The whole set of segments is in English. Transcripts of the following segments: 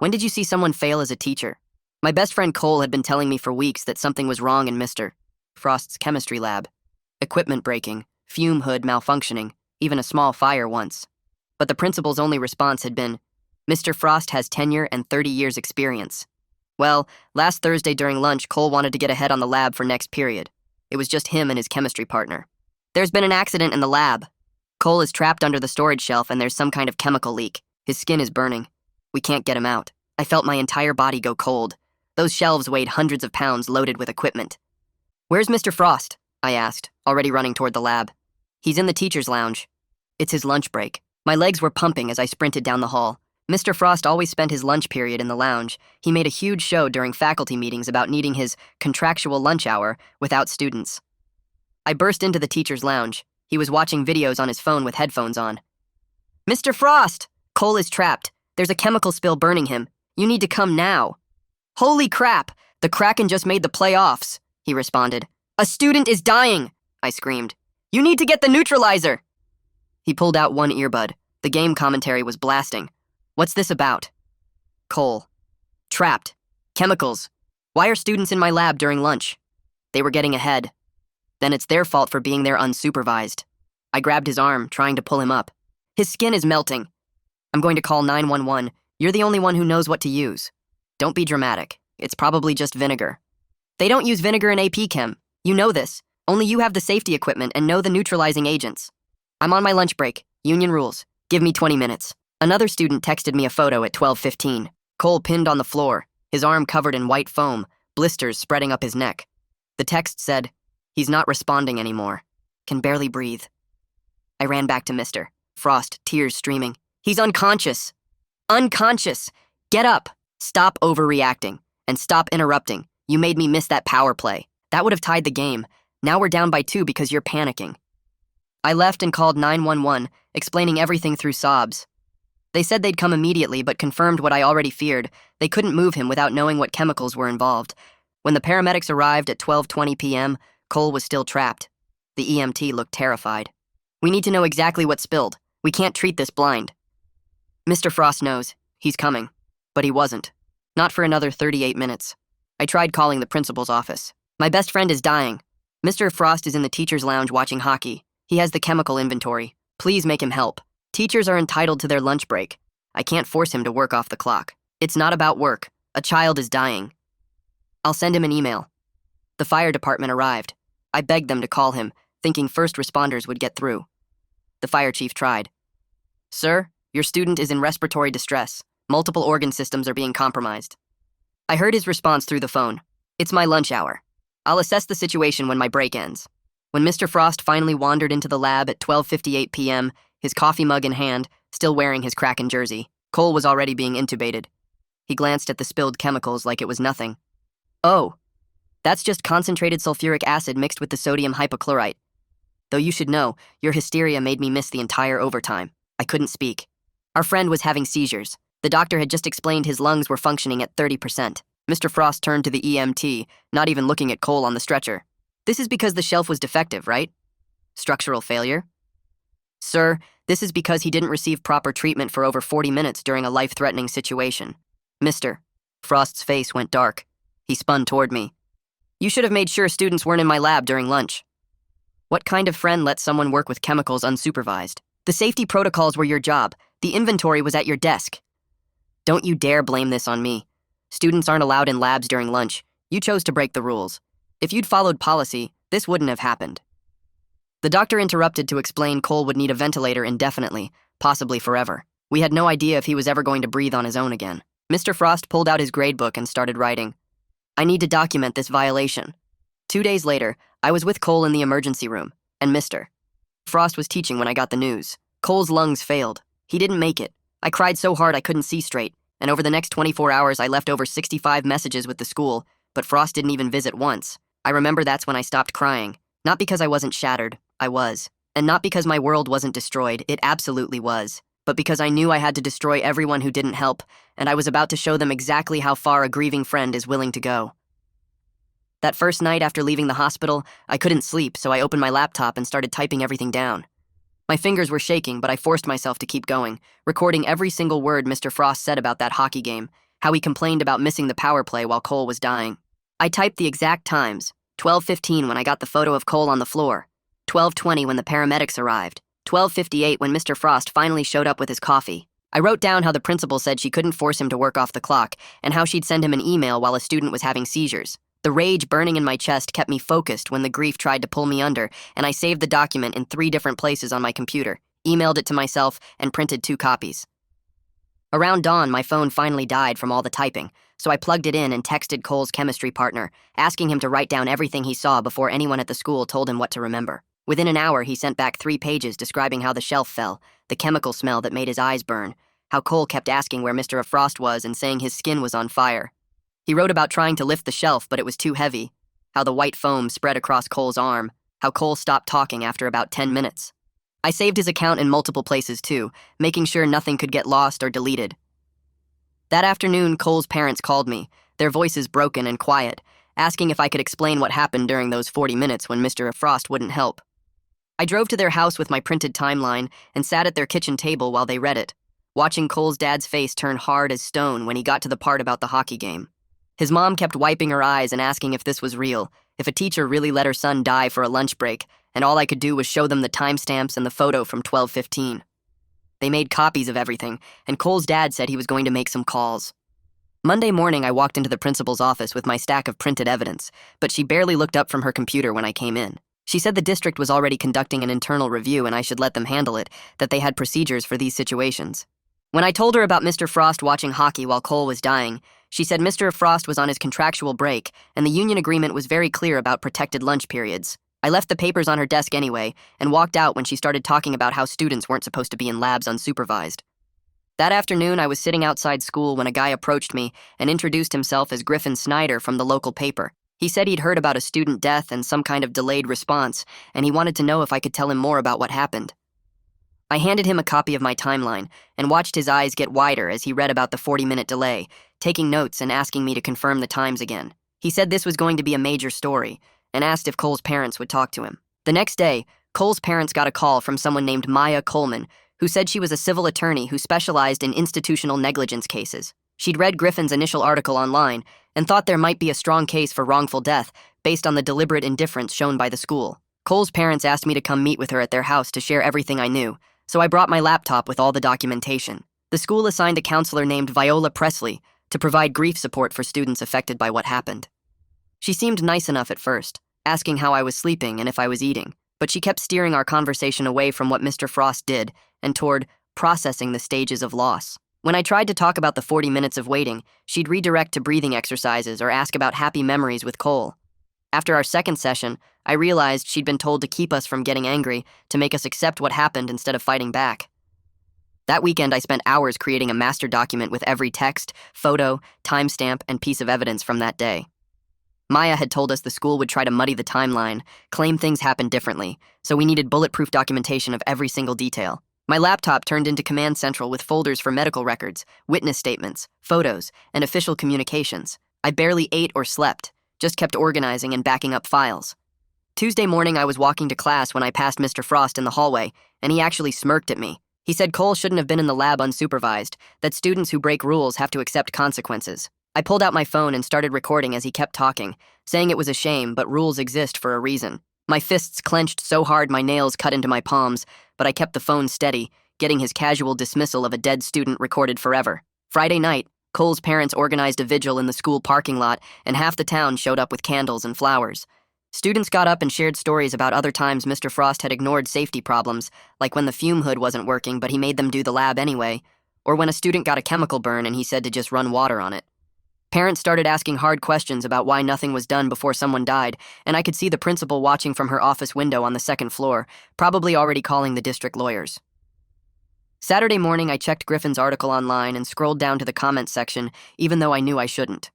When did you see someone fail as a teacher? My best friend Cole had been telling me for weeks that something was wrong in Mr. Frost's chemistry lab. Equipment breaking, fume hood malfunctioning, even a small fire once. But the principal's only response had been, Mr. Frost has tenure and 30 years experience. Well, last Thursday during lunch, Cole wanted to get ahead on the lab for next period. It was just him and his chemistry partner. There's been an accident in the lab. Cole is trapped under the storage shelf and there's some kind of chemical leak. His skin is burning. We can't get him out. I felt my entire body go cold. Those shelves weighed hundreds of pounds loaded with equipment. Where's Mr. Frost? I asked, already running toward the lab. He's in the teacher's lounge. It's his lunch break. My legs were pumping as I sprinted down the hall. Mr. Frost always spent his lunch period in the lounge. He made a huge show during faculty meetings about needing his contractual lunch hour without students. I burst into the teacher's lounge. He was watching videos on his phone with headphones on. Mr. Frost! Cole is trapped. There's a chemical spill burning him. You need to come now. Holy crap! The Kraken just made the playoffs, he responded. A student is dying, I screamed. You need to get the neutralizer! He pulled out one earbud. The game commentary was blasting. What's this about? Cole. Trapped. Chemicals. Why are students in my lab during lunch? They were getting ahead. Then it's their fault for being there unsupervised. I grabbed his arm, trying to pull him up. His skin is melting. I'm going to call 911. You're the only one who knows what to use. Don't be dramatic. It's probably just vinegar. They don't use vinegar in AP Chem. You know this. Only you have the safety equipment and know the neutralizing agents. I'm on my lunch break. Union rules. Give me 20 minutes. Another student texted me a photo at 12:15. Cole pinned on the floor, his arm covered in white foam, blisters spreading up his neck. The text said, he's not responding anymore. Can barely breathe. I ran back to Mr. Frost, tears streaming. He's unconscious. Unconscious. Get up. Stop overreacting. And stop interrupting. You made me miss that power play. That would have tied the game. Now we're down by 2 because you're panicking. I left and called 911, explaining everything through sobs. They said they'd come immediately, but confirmed what I already feared. They couldn't move him without knowing what chemicals were involved. When the paramedics arrived at 12:20 p.m., Cole was still trapped. The EMT looked terrified. We need to know exactly what spilled. We can't treat this blind. Mr. Frost knows. He's coming. But he wasn't. Not for another 38 minutes. I tried calling the principal's office. My best friend is dying. Mr. Frost is in the teacher's lounge watching hockey. He has the chemical inventory. Please make him help. Teachers are entitled to their lunch break. I can't force him to work off the clock. It's not about work. A child is dying. I'll send him an email. The fire department arrived. I begged them to call him, thinking first responders would get through. The fire chief tried. Sir, your student is in respiratory distress. Multiple organ systems are being compromised. I heard his response through the phone. It's my lunch hour. I'll assess the situation when my break ends. When Mr. Frost finally wandered into the lab at 12:58 p.m., his coffee mug in hand, still wearing his Kraken jersey, Cole was already being intubated. He glanced at the spilled chemicals like it was nothing. Oh, that's just concentrated sulfuric acid mixed with the sodium hypochlorite. Though you should know, your hysteria made me miss the entire overtime. I couldn't speak. Our friend was having seizures. The doctor had just explained his lungs were functioning at 30%. Mr. Frost turned to the EMT, not even looking at Cole on the stretcher. This is because the shelf was defective, right? Structural failure? Sir, this is because he didn't receive proper treatment for over 40 minutes during a life-threatening situation. Mr. Frost's face went dark. He spun toward me. You should have made sure students weren't in my lab during lunch. What kind of friend lets someone work with chemicals unsupervised? The safety protocols were your job. The inventory was at your desk. Don't you dare blame this on me. Students aren't allowed in labs during lunch. You chose to break the rules. If you'd followed policy, this wouldn't have happened. The doctor interrupted to explain Cole would need a ventilator indefinitely, possibly forever. We had no idea if he was ever going to breathe on his own again. Mr. Frost pulled out his gradebook and started writing. I need to document this violation. 2 days later, I was with Cole in the emergency room, and Mr. Frost was teaching when I got the news. Cole's lungs failed. He didn't make it. I cried so hard I couldn't see straight, and over the next 24 hours I left over 65 messages with the school, but Frost didn't even visit once. I remember that's when I stopped crying. Not because I wasn't shattered, I was. And not because my world wasn't destroyed, it absolutely was. But because I knew I had to destroy everyone who didn't help, and I was about to show them exactly how far a grieving friend is willing to go. That first night after leaving the hospital, I couldn't sleep, so I opened my laptop and started typing everything down. My fingers were shaking, but I forced myself to keep going, recording every single word Mr. Frost said about that hockey game, how he complained about missing the power play while Cole was dying. I typed the exact times: 12:15 when I got the photo of Cole on the floor, 12:20 when the paramedics arrived, 12:58 when Mr. Frost finally showed up with his coffee. I wrote down how the principal said she couldn't force him to work off the clock and how she'd send him an email while a student was having seizures. The rage burning in my chest kept me focused when the grief tried to pull me under, and I saved the document in 3 different places on my computer, emailed it to myself, and printed 2 copies. Around dawn, my phone finally died from all the typing, so I plugged it in and texted Cole's chemistry partner, asking him to write down everything he saw before anyone at the school told him what to remember. Within an hour, he sent back 3 pages describing how the shelf fell, the chemical smell that made his eyes burn, how Cole kept asking where Mr. Frost was and saying his skin was on fire. He wrote about trying to lift the shelf, but it was too heavy, how the white foam spread across Cole's arm, how Cole stopped talking after about 10 minutes. I saved his account in multiple places too, making sure nothing could get lost or deleted. That afternoon, Cole's parents called me, their voices broken and quiet, asking if I could explain what happened during those 40 minutes when Mr. Frost wouldn't help. I drove to their house with my printed timeline and sat at their kitchen table while they read it, watching Cole's dad's face turn hard as stone when he got to the part about the hockey game. His mom kept wiping her eyes and asking if this was real, if a teacher really let her son die for a lunch break, and all I could do was show them the timestamps and the photo from 12:15. They made copies of everything, and Cole's dad said he was going to make some calls. Monday morning, I walked into the principal's office with my stack of printed evidence, but she barely looked up from her computer when I came in. She said the district was already conducting an internal review and I should let them handle it, that they had procedures for these situations. When I told her about Mr. Frost watching hockey while Cole was dying, she said Mr. Frost was on his contractual break, and the union agreement was very clear about protected lunch periods. I left the papers on her desk anyway, and walked out when she started talking about how students weren't supposed to be in labs unsupervised. That afternoon, I was sitting outside school when a guy approached me and introduced himself as Griffin Snyder from the local paper. He said he'd heard about a student death and some kind of delayed response, and he wanted to know if I could tell him more about what happened. I handed him a copy of my timeline and watched his eyes get wider as he read about the 40-minute delay, taking notes and asking me to confirm the times again. He said this was going to be a major story and asked if Cole's parents would talk to him. The next day, Cole's parents got a call from someone named Maya Coleman, who said she was a civil attorney who specialized in institutional negligence cases. She'd read Griffin's initial article online and thought there might be a strong case for wrongful death based on the deliberate indifference shown by the school. Cole's parents asked me to come meet with her at their house to share everything I knew, so I brought my laptop with all the documentation. The school assigned a counselor named Viola Presley to provide grief support for students affected by what happened. She seemed nice enough at first, asking how I was sleeping and if I was eating, but she kept steering our conversation away from what Mr. Frost did and toward processing the stages of loss. When I tried to talk about the 40 minutes of waiting, she'd redirect to breathing exercises or ask about happy memories with Cole. After our second session, I realized she'd been told to keep us from getting angry, to make us accept what happened instead of fighting back. That weekend, I spent hours creating a master document with every text, photo, timestamp, and piece of evidence from that day. Maya had told us the school would try to muddy the timeline, claim things happened differently, so we needed bulletproof documentation of every single detail. My laptop turned into Command Central with folders for medical records, witness statements, photos, and official communications. I barely ate or slept, just kept organizing and backing up files. Tuesday morning, I was walking to class when I passed Mr. Frost in the hallway, and he actually smirked at me. He said Cole shouldn't have been in the lab unsupervised, that students who break rules have to accept consequences. I pulled out my phone and started recording as he kept talking, saying it was a shame, but rules exist for a reason. My fists clenched so hard my nails cut into my palms, but I kept the phone steady, getting his casual dismissal of a dead student recorded forever. Friday night, Cole's parents organized a vigil in the school parking lot, and half the town showed up with candles and flowers. Students got up and shared stories about other times Mr. Frost had ignored safety problems, like when the fume hood wasn't working but he made them do the lab anyway, or when a student got a chemical burn and he said to just run water on it. Parents started asking hard questions about why nothing was done before someone died, and I could see the principal watching from her office window on the second floor, probably already calling the district lawyers. Saturday morning, I checked Griffin's article online and scrolled down to the comments section, even though I knew I shouldn't.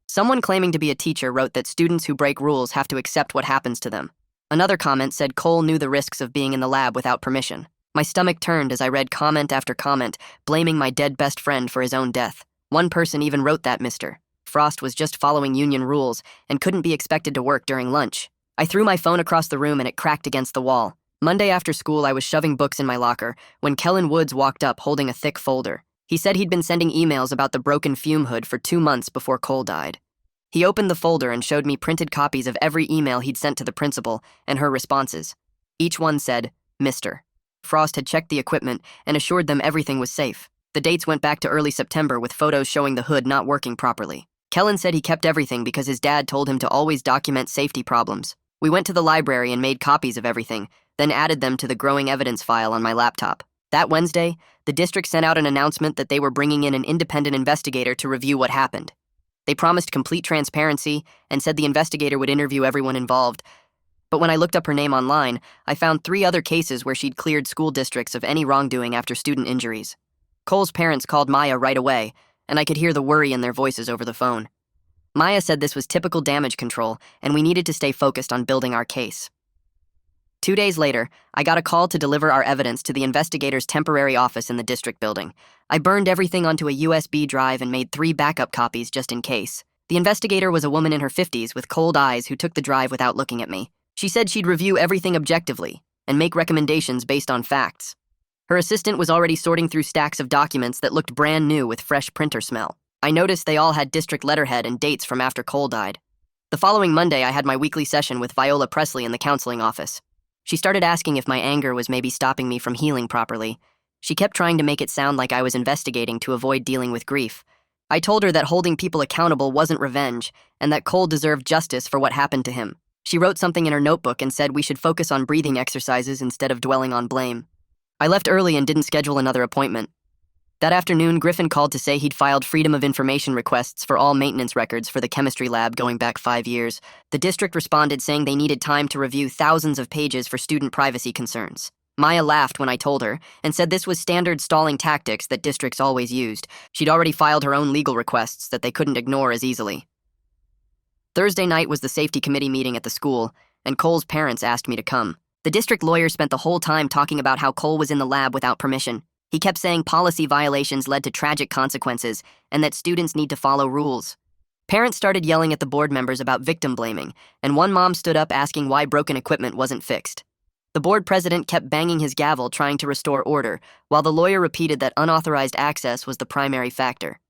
Someone claiming to be a teacher wrote that students who break rules have to accept what happens to them. Another comment said Cole knew the risks of being in the lab without permission. My stomach turned as I read comment after comment, blaming my dead best friend for his own death. One person even wrote that Mr. Frost was just following union rules and couldn't be expected to work during lunch. I threw my phone across the room and it cracked against the wall. Monday after school, I was shoving books in my locker when Kellen Woods walked up holding a thick folder. He said he'd been sending emails about the broken fume hood for 2 months before Cole died. He opened the folder and showed me printed copies of every email he'd sent to the principal and her responses. Each one said, Mr. Frost had checked the equipment and assured them everything was safe. The dates went back to early September with photos showing the hood not working properly. Kellen said he kept everything because his dad told him to always document safety problems. We went to the library and made copies of everything, then added them to the growing evidence file on my laptop. That Wednesday, the district sent out an announcement that they were bringing in an independent investigator to review what happened. They promised complete transparency and said the investigator would interview everyone involved. But when I looked up her name online, I found 3 other cases where she'd cleared school districts of any wrongdoing after student injuries. Cole's parents called Maya right away, and I could hear the worry in their voices over the phone. Maya said this was typical damage control, and we needed to stay focused on building our case. 2 days later, I got a call to deliver our evidence to the investigator's temporary office in the district building. I burned everything onto a USB drive and made 3 backup copies just in case. The investigator was a woman in her 50s with cold eyes who took the drive without looking at me. She said she'd review everything objectively and make recommendations based on facts. Her assistant was already sorting through stacks of documents that looked brand new with fresh printer smell. I noticed they all had district letterhead and dates from after Cole died. The following Monday, I had my weekly session with Viola Presley in the counseling office. She started asking if my anger was maybe stopping me from healing properly. She kept trying to make it sound like I was investigating to avoid dealing with grief. I told her that holding people accountable wasn't revenge, and that Cole deserved justice for what happened to him. She wrote something in her notebook and said we should focus on breathing exercises instead of dwelling on blame. I left early and didn't schedule another appointment. That afternoon, Griffin called to say he'd filed Freedom of Information requests for all maintenance records for the chemistry lab going back 5 years. The district responded saying they needed time to review thousands of pages for student privacy concerns. Maya laughed when I told her and said this was standard stalling tactics that districts always used. She'd already filed her own legal requests that they couldn't ignore as easily. Thursday night was the safety committee meeting at the school, and Cole's parents asked me to come. The district lawyer spent the whole time talking about how Cole was in the lab without permission. He kept saying policy violations led to tragic consequences and that students need to follow rules. Parents started yelling at the board members about victim blaming, and one mom stood up asking why broken equipment wasn't fixed. The board president kept banging his gavel trying to restore order, while the lawyer repeated that unauthorized access was the primary factor.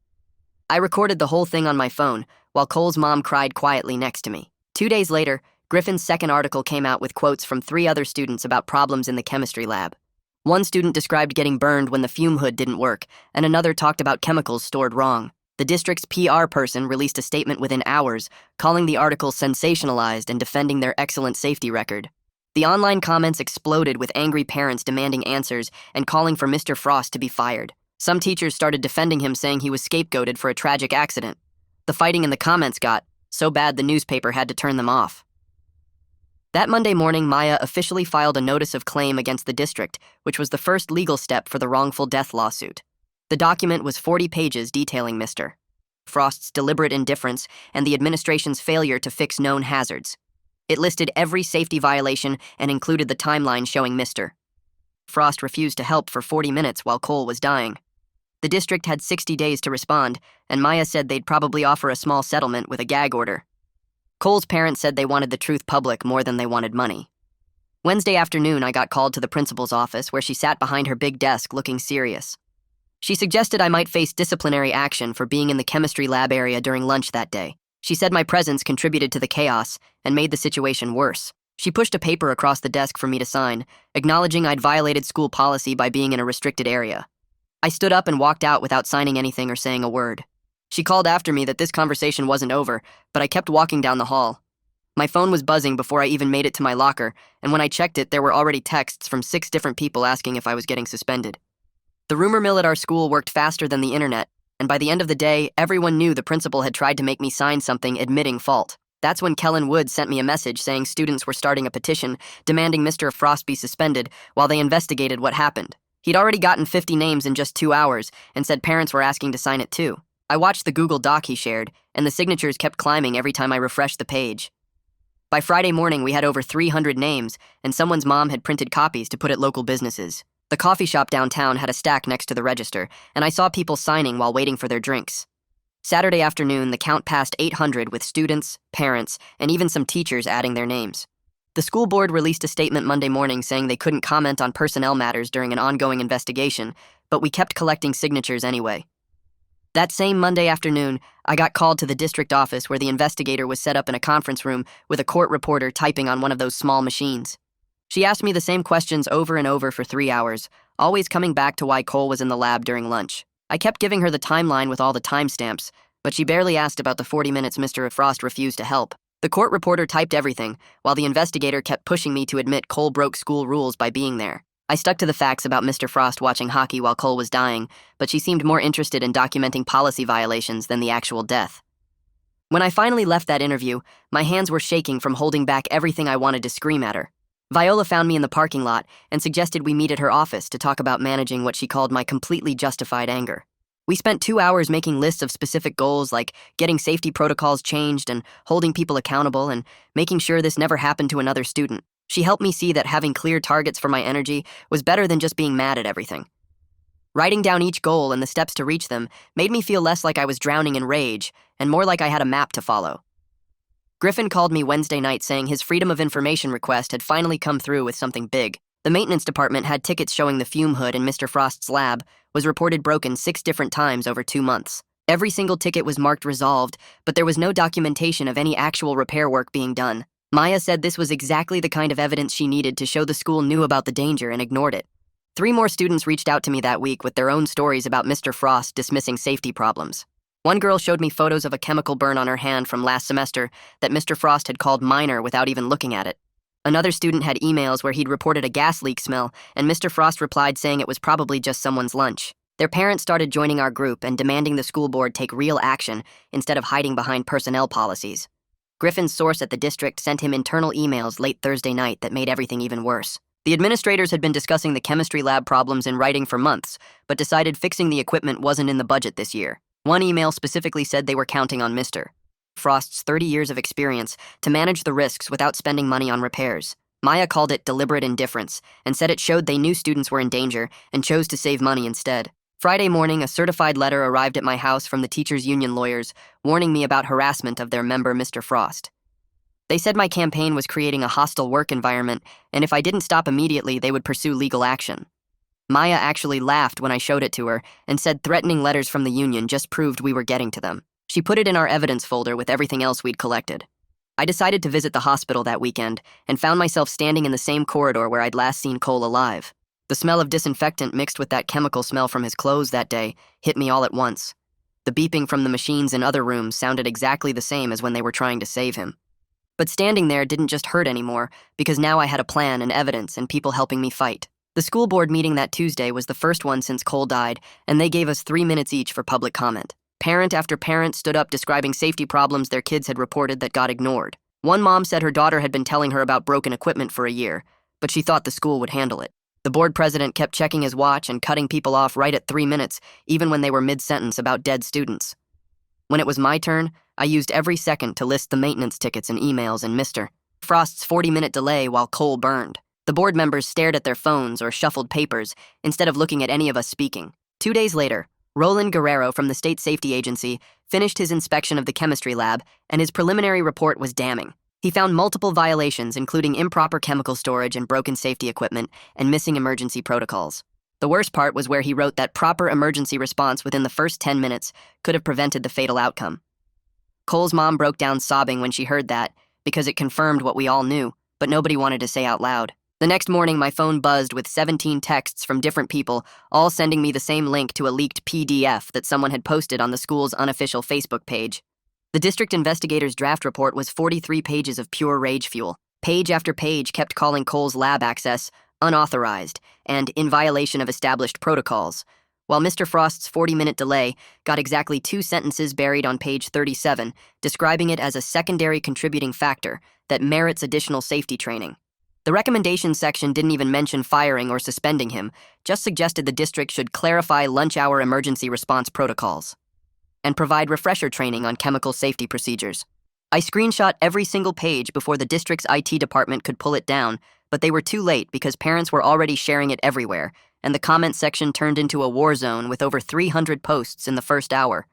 I recorded the whole thing on my phone, while Cole's mom cried quietly next to me. 2 days later, Griffin's second article came out with quotes from 3 other students about problems in the chemistry lab. One student described getting burned when the fume hood didn't work, and another talked about chemicals stored wrong. The district's PR person released a statement within hours, calling the article sensationalized and defending their excellent safety record. The online comments exploded with angry parents demanding answers and calling for Mr. Frost to be fired. Some teachers started defending him, saying he was scapegoated for a tragic accident. The fighting in the comments got so bad the newspaper had to turn them off. That Monday morning, Maya officially filed a notice of claim against the district, which was the first legal step for the wrongful death lawsuit. The document was 40 pages detailing Mr. Frost's deliberate indifference and the administration's failure to fix known hazards. It listed every safety violation and included the timeline showing Mr. Frost refused to help for 40 minutes while Cole was dying. The district had 60 days to respond, and Maya said they'd probably offer a small settlement with a gag order. Cole's parents said they wanted the truth public more than they wanted money. Wednesday afternoon, I got called to the principal's office where she sat behind her big desk looking serious. She suggested I might face disciplinary action for being in the chemistry lab area during lunch that day. She said my presence contributed to the chaos and made the situation worse. She pushed a paper across the desk for me to sign, acknowledging I'd violated school policy by being in a restricted area. I stood up and walked out without signing anything or saying a word. She called after me that this conversation wasn't over, but I kept walking down the hall. My phone was buzzing before I even made it to my locker, and when I checked it, there were already texts from 6 different people asking if I was getting suspended. The rumor mill at our school worked faster than the internet, and by the end of the day, everyone knew the principal had tried to make me sign something admitting fault. That's when Kellen Wood sent me a message saying students were starting a petition demanding Mr. Frost be suspended while they investigated what happened. He'd already gotten 50 names in just 2 hours and said parents were asking to sign it too. I watched the Google Doc he shared, and the signatures kept climbing every time I refreshed the page. By Friday morning, we had over 300 names, and someone's mom had printed copies to put at local businesses. The coffee shop downtown had a stack next to the register, and I saw people signing while waiting for their drinks. Saturday afternoon, the count passed 800 with students, parents, and even some teachers adding their names. The school board released a statement Monday morning saying they couldn't comment on personnel matters during an ongoing investigation, but we kept collecting signatures anyway. That same Monday afternoon, I got called to the district office where the investigator was set up in a conference room with a court reporter typing on one of those small machines. She asked me the same questions over and over for 3 hours, always coming back to why Cole was in the lab during lunch. I kept giving her the timeline with all the timestamps, but she barely asked about the 40 minutes Mr. Frost refused to help. The court reporter typed everything, while the investigator kept pushing me to admit Cole broke school rules by being there. I stuck to the facts about Mr. Frost watching hockey while Cole was dying, but she seemed more interested in documenting policy violations than the actual death. When I finally left that interview, my hands were shaking from holding back everything I wanted to scream at her. Viola found me in the parking lot and suggested we meet at her office to talk about managing what she called my completely justified anger. We spent 2 hours making lists of specific goals like getting safety protocols changed and holding people accountable and making sure this never happened to another student. She helped me see that having clear targets for my energy was better than just being mad at everything. Writing down each goal and the steps to reach them made me feel less like I was drowning in rage and more like I had a map to follow. Griffin called me Wednesday night saying his Freedom of Information request had finally come through with something big. The maintenance department had tickets showing the fume hood in Mr. Frost's lab was reported broken 6 different times over 2 months. Every single ticket was marked resolved, but there was no documentation of any actual repair work being done. Maya said this was exactly the kind of evidence she needed to show the school knew about the danger and ignored it. 3 more students reached out to me that week with their own stories about Mr. Frost dismissing safety problems. One girl showed me photos of a chemical burn on her hand from last semester that Mr. Frost had called minor without even looking at it. Another student had emails where he'd reported a gas leak smell, and Mr. Frost replied saying it was probably just someone's lunch. Their parents started joining our group and demanding the school board take real action instead of hiding behind personnel policies. Griffin's source at the district sent him internal emails late Thursday night that made everything even worse. The administrators had been discussing the chemistry lab problems in writing for months, but decided fixing the equipment wasn't in the budget this year. One email specifically said they were counting on Mr. Frost's 30 years of experience to manage the risks without spending money on repairs. Maya called it deliberate indifference and said it showed they knew students were in danger and chose to save money instead. Friday morning, a certified letter arrived at my house from the teachers' union lawyers, warning me about harassment of their member, Mr. Frost. They said my campaign was creating a hostile work environment, and if I didn't stop immediately, they would pursue legal action. Maya actually laughed when I showed it to her and said threatening letters from the union just proved we were getting to them. She put it in our evidence folder with everything else we'd collected. I decided to visit the hospital that weekend and found myself standing in the same corridor where I'd last seen Cole alive. The smell of disinfectant mixed with that chemical smell from his clothes that day hit me all at once. The beeping from the machines in other rooms sounded exactly the same as when they were trying to save him. But standing there didn't just hurt anymore, because now I had a plan and evidence and people helping me fight. The school board meeting that Tuesday was the first one since Cole died, and they gave us 3 minutes each for public comment. Parent after parent stood up describing safety problems their kids had reported that got ignored. One mom said her daughter had been telling her about broken equipment for a year, but she thought the school would handle it. The board president kept checking his watch and cutting people off right at 3 minutes, even when they were mid-sentence about dead students. When it was my turn, I used every second to list the maintenance tickets and emails and Mr. Frost's 40-minute delay while Cole burned. The board members stared at their phones or shuffled papers instead of looking at any of us speaking. 2 days later, Roland Guerrero from the State Safety Agency finished his inspection of the chemistry lab, and his preliminary report was damning. He found multiple violations, including improper chemical storage and broken safety equipment and missing emergency protocols. The worst part was where he wrote that proper emergency response within the first 10 minutes could have prevented the fatal outcome. Cole's mom broke down sobbing when she heard that, because it confirmed what we all knew, but nobody wanted to say out loud. The next morning, my phone buzzed with 17 texts from different people, all sending me the same link to a leaked PDF that someone had posted on the school's unofficial Facebook page. The district investigator's draft report was 43 pages of pure rage fuel. Page after page kept calling Cole's lab access unauthorized and in violation of established protocols, while Mr. Frost's 40-minute delay got exactly 2 sentences buried on page 37, describing it as a secondary contributing factor that merits additional safety training. The recommendations section didn't even mention firing or suspending him, just suggested the district should clarify lunch hour emergency response protocols and provide refresher training on chemical safety procedures. I screenshot every single page before the district's IT department could pull it down, but they were too late because parents were already sharing it everywhere, and the comment section turned into a war zone with over 300 posts in the first hour.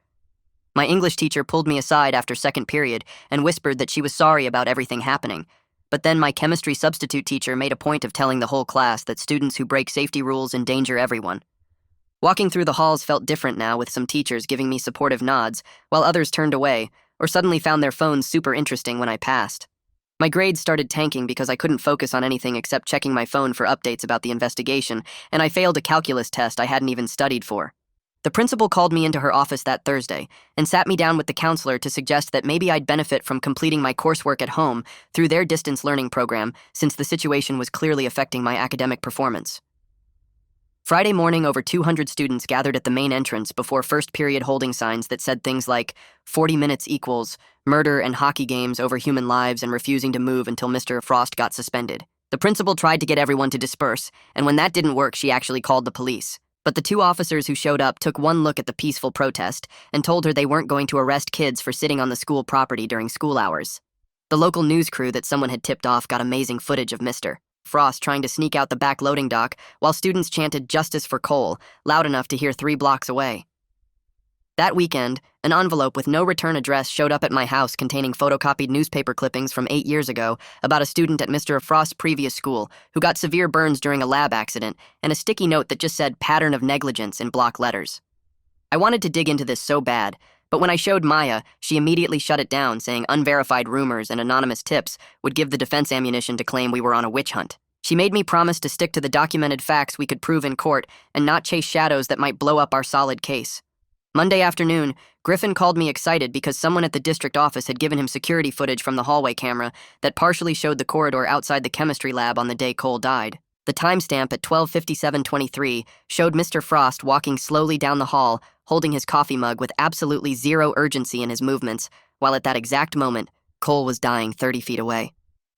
My English teacher pulled me aside after second period and whispered that she was sorry about everything happening, But then my chemistry substitute teacher made a point of telling the whole class that students who break safety rules endanger everyone. Walking through the halls felt different now, with some teachers giving me supportive nods, while others turned away, or suddenly found their phones super interesting when I passed. My grades started tanking because I couldn't focus on anything except checking my phone for updates about the investigation, and I failed a calculus test I hadn't even studied for. The principal called me into her office that Thursday and sat me down with the counselor to suggest that maybe I'd benefit from completing my coursework at home through their distance learning program, since the situation was clearly affecting my academic performance. Friday morning, over 200 students gathered at the main entrance before first period holding signs that said things like 40 minutes equals, murder and hockey games over human lives, and refusing to move until Mr. Frost got suspended. The principal tried to get everyone to disperse, and when that didn't work, she actually called the police. But the two officers who showed up took one look at the peaceful protest and told her they weren't going to arrest kids for sitting on the school property during school hours. The local news crew that someone had tipped off got amazing footage of Mr. Frost trying to sneak out the back loading dock while students chanted "Justice for Cole" loud enough to hear 3 blocks away. That weekend, an envelope with no return address showed up at my house containing photocopied newspaper clippings from 8 years ago about a student at Mr. Frost's previous school who got severe burns during a lab accident, and a sticky note that just said "pattern of negligence" in block letters. I wanted to dig into this so bad, but when I showed Maya, she immediately shut it down, saying unverified rumors and anonymous tips would give the defense ammunition to claim we were on a witch hunt. She made me promise to stick to the documented facts we could prove in court and not chase shadows that might blow up our solid case. Monday afternoon, Griffin called me excited because someone at the district office had given him security footage from the hallway camera that partially showed the corridor outside the chemistry lab on the day Cole died. The timestamp at 12:57:23 showed Mr. Frost walking slowly down the hall, holding his coffee mug with absolutely zero urgency in his movements, while at that exact moment, Cole was dying 30 feet away.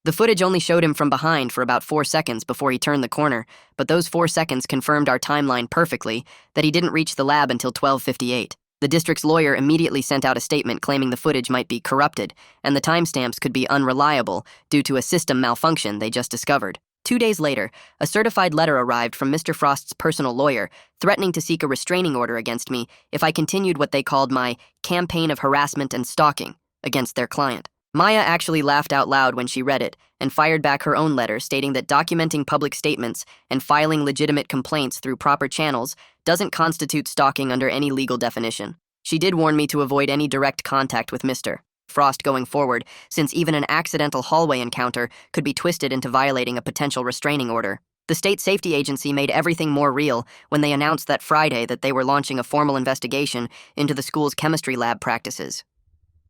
The footage only showed him from behind for about 4 seconds before he turned the corner, but those 4 seconds confirmed our timeline perfectly that he didn't reach the lab until 12:58. The district's lawyer immediately sent out a statement claiming the footage might be corrupted, and the timestamps could be unreliable due to a system malfunction they just discovered. 2 days later, a certified letter arrived from Mr. Frost's personal lawyer, threatening to seek a restraining order against me if I continued what they called my campaign of harassment and stalking against their client. Maya actually laughed out loud when she read it and fired back her own letter stating that documenting public statements and filing legitimate complaints through proper channels doesn't constitute stalking under any legal definition. She did warn me to avoid any direct contact with Mr. Frost going forward, since even an accidental hallway encounter could be twisted into violating a potential restraining order. The state safety agency made everything more real when they announced that Friday that they were launching a formal investigation into the school's chemistry lab practices.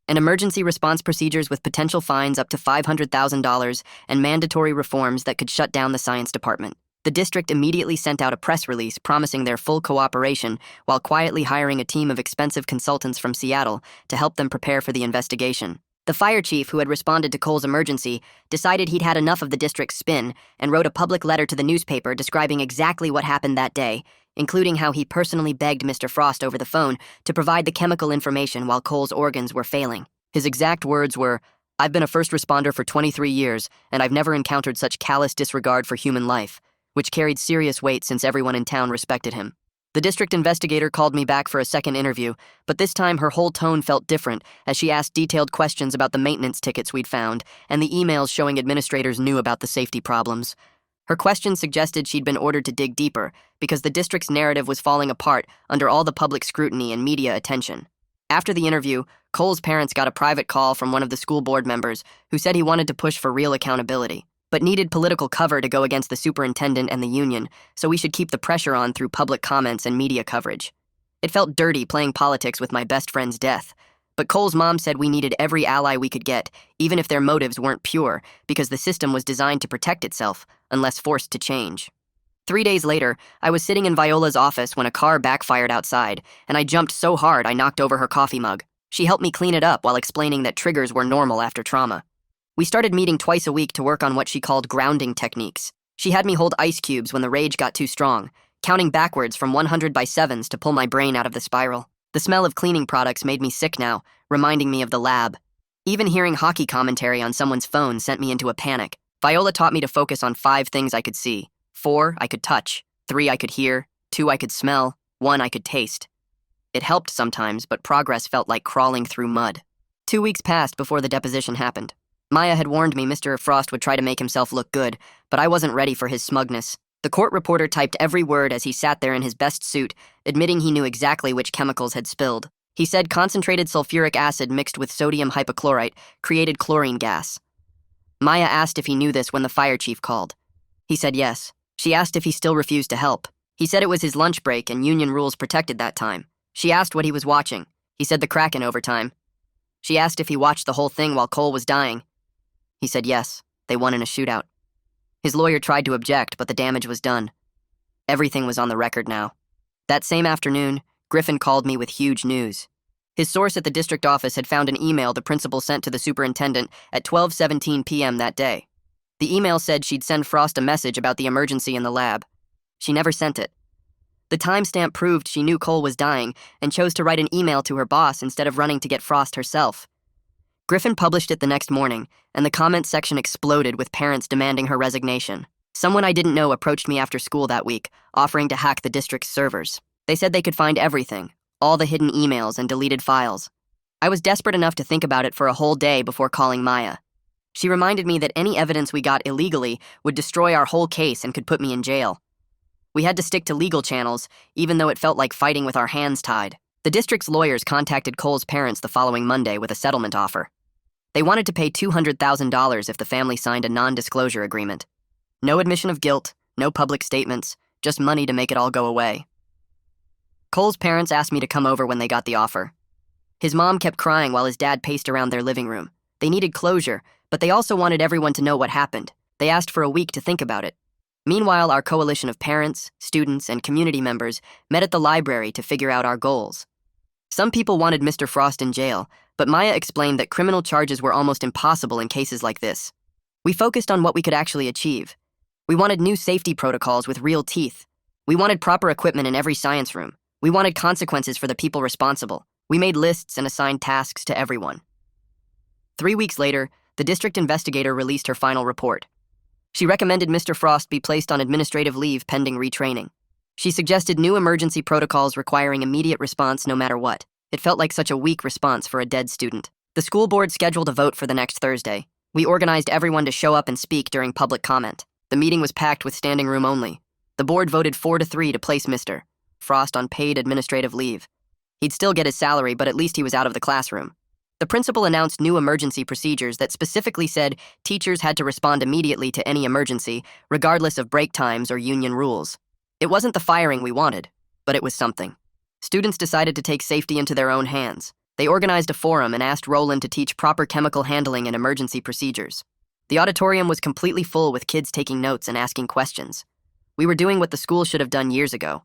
And emergency response procedures with potential fines up to $500,000 and mandatory reforms that could shut down the science department. The district immediately sent out a press release promising their full cooperation while quietly hiring a team of expensive consultants from Seattle to help them prepare for the investigation. The fire chief, who had responded to Cole's emergency, decided he'd had enough of the district's spin and wrote a public letter to the newspaper describing exactly what happened that day, including how he personally begged Mr. Frost over the phone to provide the chemical information while Cole's organs were failing. His exact words were, "I've been a first responder for 23 years, and I've never encountered such callous disregard for human life," which carried serious weight since everyone in town respected him. The district investigator called me back for a second interview, but this time her whole tone felt different as she asked detailed questions about the maintenance tickets we'd found and the emails showing administrators knew about the safety problems. Her questions suggested she'd been ordered to dig deeper because the district's narrative was falling apart under all the public scrutiny and media attention. After the interview, Cole's parents got a private call from one of the school board members who said he wanted to push for real accountability, but needed political cover to go against the superintendent and the union, so we should keep the pressure on through public comments and media coverage. It felt dirty playing politics with my best friend's death, but Cole's mom said we needed every ally we could get, even if their motives weren't pure, because the system was designed to protect itself, unless forced to change. 3 days later, I was sitting in Viola's office when a car backfired outside, and I jumped so hard I knocked over her coffee mug. She helped me clean it up while explaining that triggers were normal after trauma. We started meeting twice a week to work on what she called grounding techniques. She had me hold ice cubes when the rage got too strong, counting backwards from 100 by 7s to pull my brain out of the spiral. The smell of cleaning products made me sick now, reminding me of the lab. Even hearing hockey commentary on someone's phone sent me into a panic. Viola taught me to focus on 5 things I could see. 4 I could touch, 3 I could hear, 2 I could smell, 1 I could taste. It helped sometimes, but progress felt like crawling through mud. 2 weeks passed before the deposition happened. Maya had warned me Mr. Frost would try to make himself look good, but I wasn't ready for his smugness. The court reporter typed every word as he sat there in his best suit, admitting he knew exactly which chemicals had spilled. He said concentrated sulfuric acid mixed with sodium hypochlorite created chlorine gas. Maya asked if he knew this when the fire chief called. He said yes. She asked if he still refused to help. He said it was his lunch break and union rules protected that time. She asked what he was watching. He said the Kraken overtime. She asked if he watched the whole thing while Cole was dying. He said yes, they won in a shootout. His lawyer tried to object, but the damage was done. Everything was on the record now. That same afternoon, Griffin called me with huge news. His source at the district office had found an email the principal sent to the superintendent at 12:17 p.m. that day. The email said she'd send Frost a message about the emergency in the lab. She never sent it. The timestamp proved she knew Cole was dying and chose to write an email to her boss instead of running to get Frost herself. Griffin published it the next morning, and the comment section exploded with parents demanding her resignation. Someone I didn't know approached me after school that week, offering to hack the district's servers. They said they could find everything, all the hidden emails and deleted files. I was desperate enough to think about it for a whole day before calling Maya. She reminded me that any evidence we got illegally would destroy our whole case and could put me in jail. We had to stick to legal channels, even though it felt like fighting with our hands tied. The district's lawyers contacted Cole's parents the following Monday with a settlement offer. They wanted to pay $200,000 if the family signed a non-disclosure agreement. No admission of guilt, no public statements, just money to make it all go away. Cole's parents asked me to come over when they got the offer. His mom kept crying while his dad paced around their living room. They needed closure, but they also wanted everyone to know what happened. They asked for a week to think about it. Meanwhile, our coalition of parents, students, and community members met at the library to figure out our goals. Some people wanted Mr. Frost in jail, but Maya explained that criminal charges were almost impossible in cases like this. We focused on what we could actually achieve. We wanted new safety protocols with real teeth. We wanted proper equipment in every science room. We wanted consequences for the people responsible. We made lists and assigned tasks to everyone. 3 weeks later, the district investigator released her final report. She recommended Mr. Frost be placed on administrative leave pending retraining. She suggested new emergency protocols requiring immediate response no matter what. It felt like such a weak response for a dead student. The school board scheduled a vote for the next Thursday. We organized everyone to show up and speak during public comment. The meeting was packed with standing room only. The board voted 4-3 to place Mr. Frost on paid administrative leave. He'd still get his salary, but at least he was out of the classroom. The principal announced new emergency procedures that specifically said teachers had to respond immediately to any emergency, regardless of break times or union rules. It wasn't the firing we wanted, but it was something. Students decided to take safety into their own hands. They organized a forum and asked Roland to teach proper chemical handling and emergency procedures. The auditorium was completely full with kids taking notes and asking questions. We were doing what the school should have done years ago.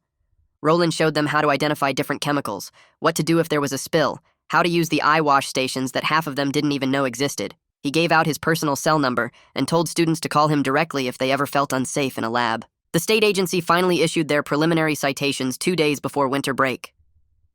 Roland showed them how to identify different chemicals, what to do if there was a spill, how to use the eye wash stations that half of them didn't even know existed. He gave out his personal cell number and told students to call him directly if they ever felt unsafe in a lab. The state agency finally issued their preliminary citations 2 days before winter break.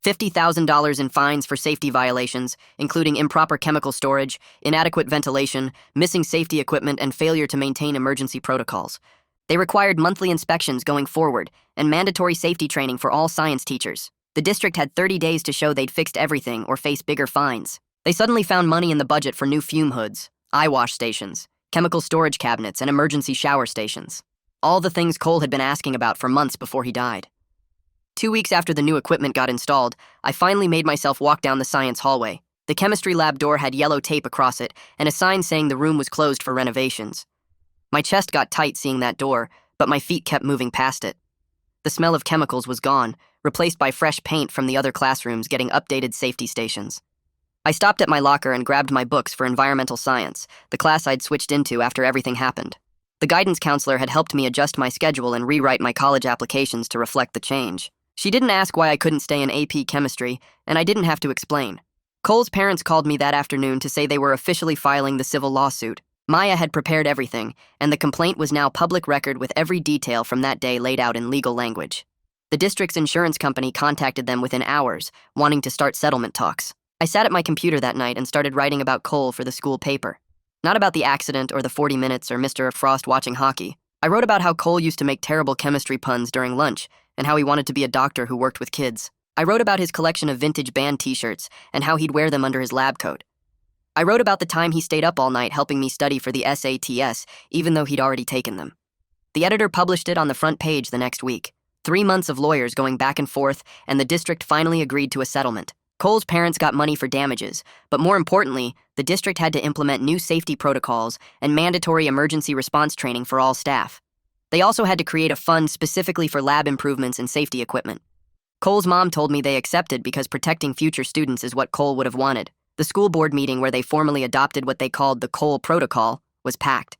$50,000 in fines for safety violations, including improper chemical storage, inadequate ventilation, missing safety equipment, and failure to maintain emergency protocols. They required monthly inspections going forward and mandatory safety training for all science teachers. The district had 30 days to show they'd fixed everything or face bigger fines. They suddenly found money in the budget for new fume hoods, eye wash stations, chemical storage cabinets, and emergency shower stations. All the things Cole had been asking about for months before he died. 2 weeks after the new equipment got installed, I finally made myself walk down the science hallway. The chemistry lab door had yellow tape across it and a sign saying the room was closed for renovations. My chest got tight seeing that door, but my feet kept moving past it. The smell of chemicals was gone, replaced by fresh paint from the other classrooms getting updated safety stations. I stopped at my locker and grabbed my books for environmental science, the class I'd switched into after everything happened. The guidance counselor had helped me adjust my schedule and rewrite my college applications to reflect the change. She didn't ask why I couldn't stay in AP chemistry, and I didn't have to explain. Cole's parents called me that afternoon to say they were officially filing the civil lawsuit. Maya had prepared everything, and the complaint was now public record with every detail from that day laid out in legal language. The district's insurance company contacted them within hours, wanting to start settlement talks. I sat at my computer that night and started writing about Cole for the school paper. Not about the accident or the 40 minutes or Mr. Frost watching hockey. I wrote about how Cole used to make terrible chemistry puns during lunch and how he wanted to be a doctor who worked with kids. I wrote about his collection of vintage band t-shirts and how he'd wear them under his lab coat. I wrote about the time he stayed up all night helping me study for the SATs, even though he'd already taken them. The editor published it on the front page the next week. 3 months of lawyers going back and forth, and the district finally agreed to a settlement. Cole's parents got money for damages, but more importantly, the district had to implement new safety protocols and mandatory emergency response training for all staff. They also had to create a fund specifically for lab improvements and safety equipment. Cole's mom told me they accepted because protecting future students is what Cole would have wanted. The school board meeting where they formally adopted what they called the Cole Protocol was packed.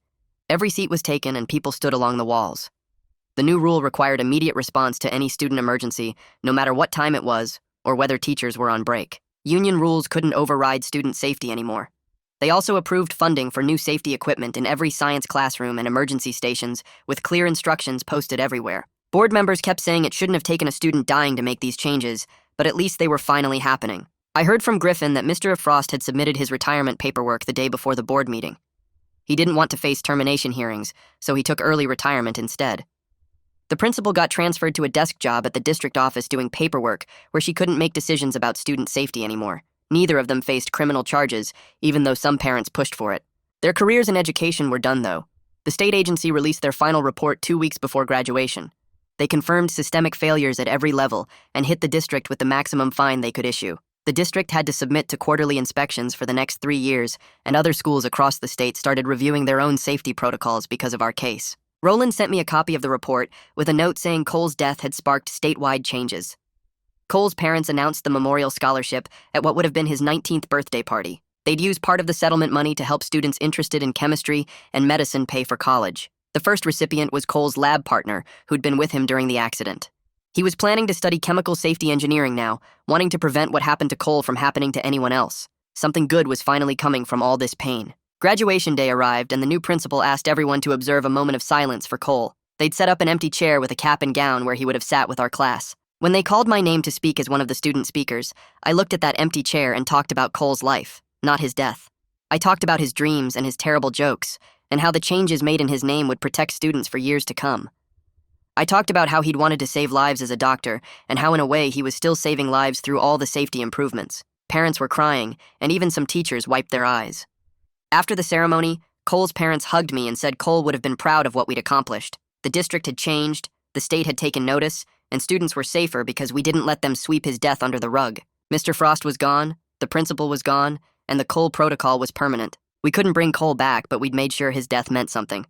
Every seat was taken and people stood along the walls. The new rule required immediate response to any student emergency, no matter what time it was or whether teachers were on break. Union rules couldn't override student safety anymore. They also approved funding for new safety equipment in every science classroom and emergency stations, with clear instructions posted everywhere. Board members kept saying it shouldn't have taken a student dying to make these changes, but at least they were finally happening. I heard from Griffin that Mr. Frost had submitted his retirement paperwork the day before the board meeting. He didn't want to face termination hearings, so he took early retirement instead. The principal got transferred to a desk job at the district office doing paperwork where she couldn't make decisions about student safety anymore. Neither of them faced criminal charges, even though some parents pushed for it. Their careers in education were done, though. The state agency released their final report 2 weeks before graduation. They confirmed systemic failures at every level and hit the district with the maximum fine they could issue. The district had to submit to quarterly inspections for the next 3 years, and other schools across the state started reviewing their own safety protocols because of our case. Roland sent me a copy of the report with a note saying Cole's death had sparked statewide changes. Cole's parents announced the memorial scholarship at what would have been his 19th birthday party. They'd use part of the settlement money to help students interested in chemistry and medicine pay for college. The first recipient was Cole's lab partner, who'd been with him during the accident. He was planning to study chemical safety engineering now, wanting to prevent what happened to Cole from happening to anyone else. Something good was finally coming from all this pain. Graduation day arrived, and the new principal asked everyone to observe a moment of silence for Cole. They'd set up an empty chair with a cap and gown where he would have sat with our class. When they called my name to speak as one of the student speakers, I looked at that empty chair and talked about Cole's life, not his death. I talked about his dreams and his terrible jokes, and how the changes made in his name would protect students for years to come. I talked about how he'd wanted to save lives as a doctor, and how in a way he was still saving lives through all the safety improvements. Parents were crying, and even some teachers wiped their eyes. After the ceremony, Cole's parents hugged me and said Cole would have been proud of what we'd accomplished. The district had changed, the state had taken notice, and students were safer because we didn't let them sweep his death under the rug. Mr. Frost was gone, the principal was gone, and the Cole protocol was permanent. We couldn't bring Cole back, but we'd made sure his death meant something.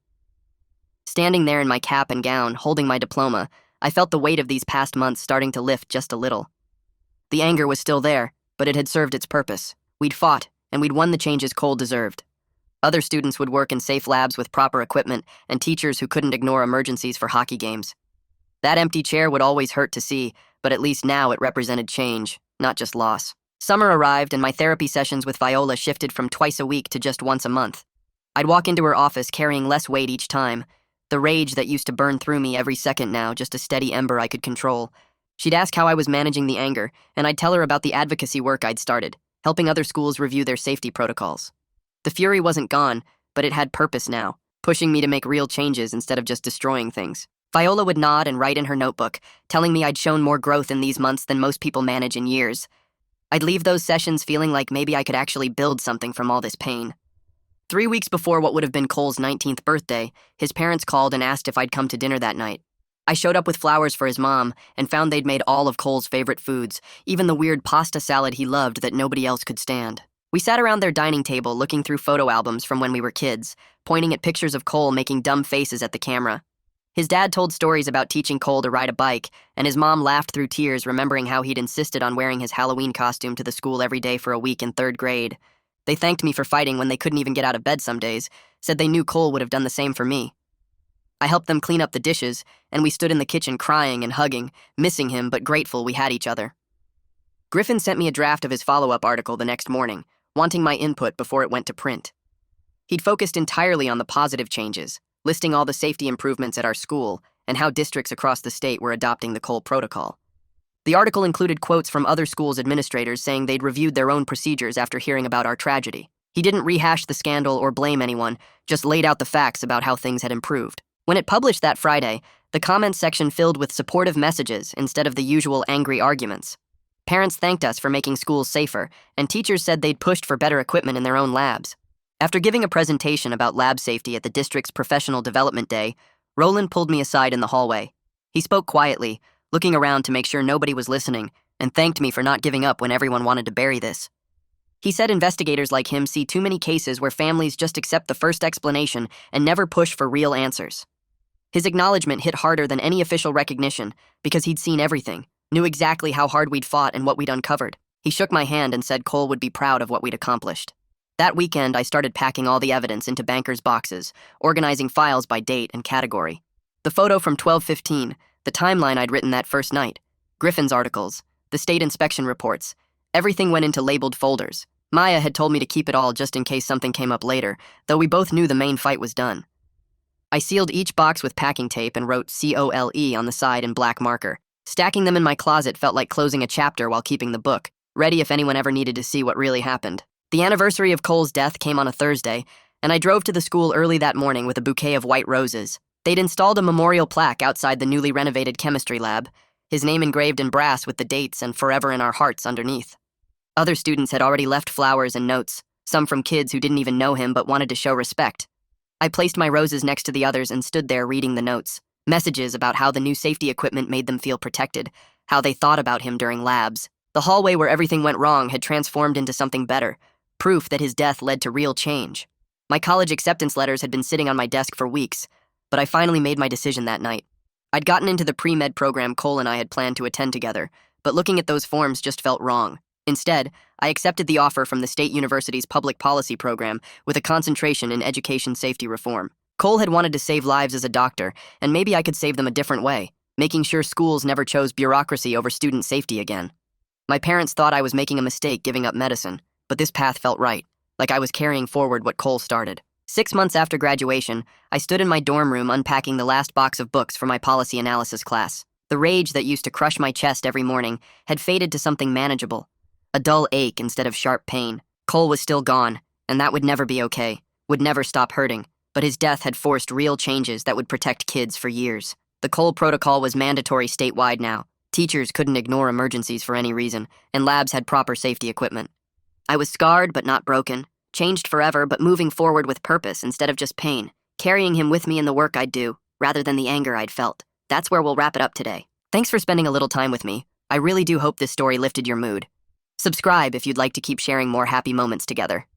Standing there in my cap and gown, holding my diploma, I felt the weight of these past months starting to lift just a little. The anger was still there, but it had served its purpose. We'd fought, and we'd won the changes Cole deserved. Other students would work in safe labs with proper equipment and teachers who couldn't ignore emergencies for hockey games. That empty chair would always hurt to see, but at least now it represented change, not just loss. Summer arrived and my therapy sessions with Viola shifted from twice a week to just once a month. I'd walk into her office carrying less weight each time, the rage that used to burn through me every second now just a steady ember I could control. She'd ask how I was managing the anger, and I'd tell her about the advocacy work I'd started, helping other schools review their safety protocols. The fury wasn't gone, but it had purpose now, pushing me to make real changes instead of just destroying things. Viola would nod and write in her notebook, telling me I'd shown more growth in these months than most people manage in years. I'd leave those sessions feeling like maybe I could actually build something from all this pain. 3 weeks before what would have been Cole's 19th birthday, his parents called and asked if I'd come to dinner that night. I showed up with flowers for his mom and found they'd made all of Cole's favorite foods, even the weird pasta salad he loved that nobody else could stand. We sat around their dining table looking through photo albums from when we were kids, pointing at pictures of Cole making dumb faces at the camera. His dad told stories about teaching Cole to ride a bike, and his mom laughed through tears remembering how he'd insisted on wearing his Halloween costume to the school every day for a week in 3rd grade. They thanked me for fighting when they couldn't even get out of bed some days, said they knew Cole would have done the same for me. I helped them clean up the dishes, and we stood in the kitchen crying and hugging, missing him but grateful we had each other. Griffin sent me a draft of his follow-up article the next morning, wanting my input before it went to print. He'd focused entirely on the positive changes, listing all the safety improvements at our school and how districts across the state were adopting the Cole Protocol. The article included quotes from other schools' administrators saying they'd reviewed their own procedures after hearing about our tragedy. He didn't rehash the scandal or blame anyone, just laid out the facts about how things had improved. When it published that Friday, the comments section filled with supportive messages instead of the usual angry arguments. Parents thanked us for making schools safer, and teachers said they'd pushed for better equipment in their own labs. After giving a presentation about lab safety at the district's Professional Development Day, Roland pulled me aside in the hallway. He spoke quietly, looking around to make sure nobody was listening, and thanked me for not giving up when everyone wanted to bury this. He said investigators like him see too many cases where families just accept the first explanation and never push for real answers. His acknowledgement hit harder than any official recognition because he'd seen everything, knew exactly how hard we'd fought and what we'd uncovered. He shook my hand and said Cole would be proud of what we'd accomplished. That weekend, I started packing all the evidence into bankers' boxes, organizing files by date and category. The photo from 12/15, the timeline I'd written that first night, Griffin's articles, the state inspection reports, everything went into labeled folders. Maya had told me to keep it all just in case something came up later, though we both knew the main fight was done. I sealed each box with packing tape and wrote COLE on the side in black marker. Stacking them in my closet felt like closing a chapter while keeping the book, ready if anyone ever needed to see what really happened. The anniversary of Cole's death came on a Thursday, and I drove to the school early that morning with a bouquet of white roses. They'd installed a memorial plaque outside the newly renovated chemistry lab, his name engraved in brass with the dates and "Forever in Our Hearts" underneath. Other students had already left flowers and notes, some from kids who didn't even know him but wanted to show respect. I placed my roses next to the others and stood there reading the notes, messages about how the new safety equipment made them feel protected, how they thought about him during labs. The hallway where everything went wrong had transformed into something better, proof that his death led to real change. My college acceptance letters had been sitting on my desk for weeks, but I finally made my decision that night. I'd gotten into the pre-med program Cole and I had planned to attend together, but looking at those forms just felt wrong. Instead, I accepted the offer from the State University's public policy program with a concentration in education safety reform. Cole had wanted to save lives as a doctor, and maybe I could save them a different way, making sure schools never chose bureaucracy over student safety again. My parents thought I was making a mistake giving up medicine, but this path felt right, like I was carrying forward what Cole started. 6 months after graduation, I stood in my dorm room unpacking the last box of books for my policy analysis class. The rage that used to crush my chest every morning had faded to something manageable, a dull ache instead of sharp pain. Cole was still gone, and that would never be okay, would never stop hurting, but his death had forced real changes that would protect kids for years. The Cole protocol was mandatory statewide now. Teachers couldn't ignore emergencies for any reason, and labs had proper safety equipment. I was scarred but not broken, changed forever but moving forward with purpose instead of just pain, carrying him with me in the work I'd do, rather than the anger I'd felt. That's where we'll wrap it up today. Thanks for spending a little time with me. I really do hope this story lifted your mood. Subscribe if you'd like to keep sharing more happy moments together.